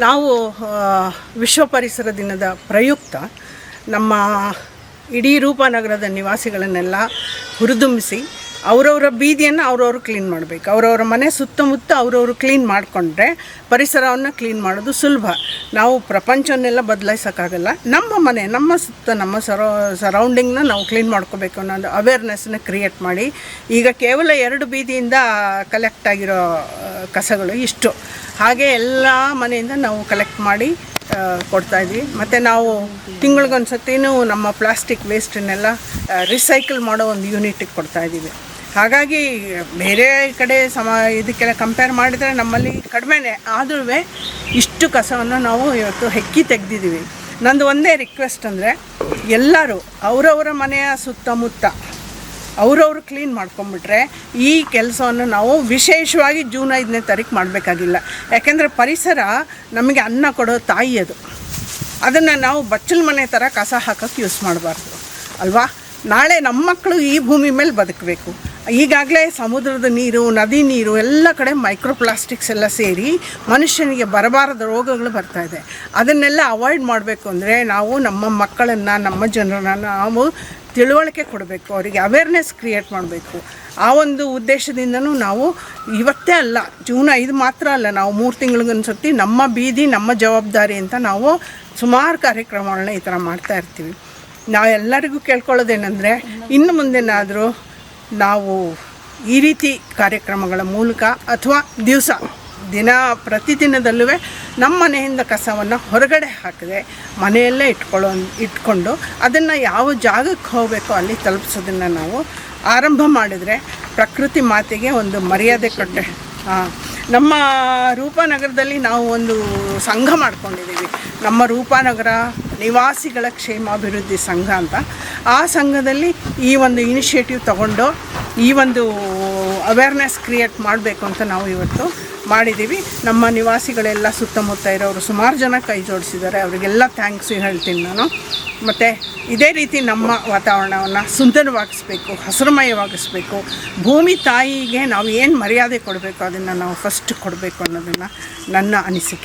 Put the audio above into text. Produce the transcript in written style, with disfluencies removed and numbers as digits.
ನಾವು ವಿಶ್ವ ಪರಿಸರ ದಿನದ ಪ್ರಯುಕ್ತ ನಮ್ಮ ಇಡೀ ರೂಪನಗರದ ನಿವಾಸಿಗಳನ್ನೆಲ್ಲ ಹುರಿದುಂಬಿಸಿ ಅವರವರ ಬೀದಿಯನ್ನು ಅವರವರು ಕ್ಲೀನ್ ಮಾಡಬೇಕು. ಅವರವರ ಮನೆ ಸುತ್ತಮುತ್ತ ಅವರವರು ಕ್ಲೀನ್ ಮಾಡಿಕೊಂಡ್ರೆ ಪರಿಸರವನ್ನು ಕ್ಲೀನ್ ಮಾಡೋದು ಸುಲಭ. ನಾವು ಪ್ರಪಂಚವನ್ನೆಲ್ಲ ಬದಲಾಯಿಸೋಕ್ಕಾಗಲ್ಲ. ನಮ್ಮ ಮನೆ, ನಮ್ಮ ಸುತ್ತ, ನಮ್ಮ ಸರೌಂಡಿಂಗ್ನ ನಾವು ಕ್ಲೀನ್ ಮಾಡ್ಕೋಬೇಕು ಅನ್ನೋದು ಅವೇರ್ನೆಸ್ನ ಕ್ರಿಯೇಟ್ ಮಾಡಿ, ಈಗ ಕೇವಲ 2 ಬೀದಿಯಿಂದ ಕಲೆಕ್ಟ್ ಆಗಿರೋ ಕಸಗಳು ಇಷ್ಟು, ಹಾಗೆ ಎಲ್ಲ ಮನೆಯಿಂದ ನಾವು ಕಲೆಕ್ಟ್ ಮಾಡಿ ಕೊಡ್ತಾಯಿದ್ವಿ. ಮತ್ತು ನಾವು ತಿಂಗಳಿಗೊಂದು ಸತಿನೂ ನಮ್ಮ ಪ್ಲಾಸ್ಟಿಕ್ ವೇಸ್ಟನ್ನೆಲ್ಲ ರಿಸೈಕಲ್ ಮಾಡೋ ಒಂದು ಯೂನಿಟಿಗೆ ಕೊಡ್ತಾಯಿದ್ದೀವಿ. ಹಾಗಾಗಿ ಬೇರೆ ಕಡೆ ಇದಕ್ಕೆಲ್ಲ ಕಂಪೇರ್ ಮಾಡಿದರೆ ನಮ್ಮಲ್ಲಿ ಕಡಿಮೆನೇ, ಆದ್ರೂ ಇಷ್ಟು ಕಸವನ್ನು ನಾವು ಇವತ್ತು ಹೆಕ್ಕಿ ತೆಗೆದಿದ್ದೀವಿ. ನಂದು ಒಂದೇ ರಿಕ್ವೆಸ್ಟ್ ಅಂದರೆ, ಎಲ್ಲರೂ ಅವರವರ ಮನೆಯ ಸುತ್ತಮುತ್ತ ಅವರವರು ಕ್ಲೀನ್ ಮಾಡ್ಕೊಂಬಿಟ್ರೆ ಈ ಕೆಲಸವನ್ನು ನಾವು ವಿಶೇಷವಾಗಿ ಜೂನ್ 5ನೇ ತಾರೀಕು ಮಾಡಬೇಕಾಗಿಲ್ಲ. ಯಾಕೆಂದರೆ ಪರಿಸರ ನಮಗೆ ಅನ್ನ ಕೊಡೋ ತಾಯಿ ಅದು. ಅದನ್ನು ನಾವು ಬಚ್ಚಲ ಮನೆ ಥರ ಕಸ ಹಾಕೋಕ್ಕೆ ಯೂಸ್ ಮಾಡಬಾರ್ದು ಅಲ್ವಾ. ನಾಳೆ ನಮ್ಮ ಮಕ್ಕಳು ಈ ಭೂಮಿ ಮೇಲೆ ಬದುಕಬೇಕು. ಈಗಾಗಲೇ ಸಮುದ್ರದ ನೀರು, ನದಿ ನೀರು ಎಲ್ಲ ಕಡೆ ಮೈಕ್ರೋಪ್ಲಾಸ್ಟಿಕ್ಸ್ ಎಲ್ಲ ಸೇರಿ ಮನುಷ್ಯನಿಗೆ ಬರಬಾರದ ರೋಗಗಳು ಬರ್ತಾಯಿದೆ. ಅದನ್ನೆಲ್ಲ ಅವಾಯ್ಡ್ ಮಾಡಬೇಕು ಅಂದರೆ ನಾವು ನಮ್ಮ ಮಕ್ಕಳನ್ನು, ನಮ್ಮ ಜನರನ್ನು ನಾವು ತಿಳುವಳಿಕೆ ಕೊಡಬೇಕು, ಅವರಿಗೆ ಅವೇರ್ನೆಸ್ ಕ್ರಿಯೇಟ್ ಮಾಡಬೇಕು. ಆ ಒಂದು ಉದ್ದೇಶದಿಂದನೂ ನಾವು ಇವತ್ತೇ ಅಲ್ಲ, ಜೂನ್ 5 ಮಾತ್ರ ಅಲ್ಲ, ನಾವು 3 ತಿಂಗಳಿಗೊಂದ್ಸತಿ ನಮ್ಮ ಬೀದಿ ನಮ್ಮ ಜವಾಬ್ದಾರಿ ಅಂತ ನಾವು ಸುಮಾರು ಕಾರ್ಯಕ್ರಮಗಳನ್ನ ಈ ಥರ ಮಾಡ್ತಾಯಿರ್ತೀವಿ. ನಾವೆಲ್ಲರಿಗೂ ಕೇಳ್ಕೊಳ್ಳೋದೇನೆಂದರೆ, ಇನ್ನು ಮುಂದೆನಾದರೂ ನಾವು ಈ ರೀತಿ ಕಾರ್ಯಕ್ರಮಗಳ ಮೂಲಕ ಅಥವಾ ಪ್ರತಿದಿನದಲ್ಲೂ ನಮ್ಮ ಮನೆಯಿಂದ ಕಸವನ್ನು ಹೊರಗಡೆ ಹಾಕದೆ ಮನೆಯಲ್ಲೇ ಇಟ್ಕೊಂಡು ಅದನ್ನು ಯಾವ ಜಾಗಕ್ಕೆ ಹೋಗಬೇಕೋ ಅಲ್ಲಿ ತಲುಪಿಸೋದನ್ನು ನಾವು ಆರಂಭ ಮಾಡಿದರೆ ಪ್ರಕೃತಿ ಮಾತೆಗೆ ಒಂದು ಮರ್ಯಾದೆ ಕೊಟ್ಟೆ. ನಮ್ಮ ರೂಪನಗರದಲ್ಲಿ ನಾವು ಒಂದು ಸಂಘ ಮಾಡ್ಕೊಂಡಿದ್ದೀವಿ, ನಮ್ಮ ರೂಪನಗರ ನಿವಾಸಿಗಳ ಕ್ಷೇಮಾಭಿವೃದ್ಧಿ ಸಂಘ ಅಂತ. ಆ ಸಂಘದಲ್ಲಿ ಈ ಒಂದು ಇನಿಷಿಯೇಟಿವ್ ತಗೊಂಡು ಈ ಒಂದು ಅವೇರ್ನೆಸ್ ಕ್ರಿಯೇಟ್ ಮಾಡಬೇಕು ಅಂತ ನಾವು ಇವತ್ತು ಮಾಡಿದ್ದೀವಿ. ನಮ್ಮ ನಿವಾಸಿಗಳೆಲ್ಲ ಸುತ್ತಮುತ್ತ ಇರೋರು ಸುಮಾರು ಜನ ಕೈ ಜೋಡಿಸಿದ್ದಾರೆ, ಅವರಿಗೆಲ್ಲ ಥ್ಯಾಂಕ್ಸ್ ಹೇಳ್ತೀನಿ ನಾನು. ಮತ್ತು ಇದೇ ರೀತಿ ನಮ್ಮ ವಾತಾವರಣವನ್ನು ಸುಂದರವಾಗಿಸಬೇಕು, ಹಸಿರುಮಯವಾಗಿಸಬೇಕು. ಭೂಮಿ ತಾಯಿಗೆ ನಾವು ಏನು ಮರ್ಯಾದೆ ಕೊಡಬೇಕು ಅದನ್ನು ನಾವು ಫಸ್ಟ್ ಕೊಡಬೇಕು ಅನ್ನೋದನ್ನು ನನ್ನ ಅನಿಸಿಕೆ.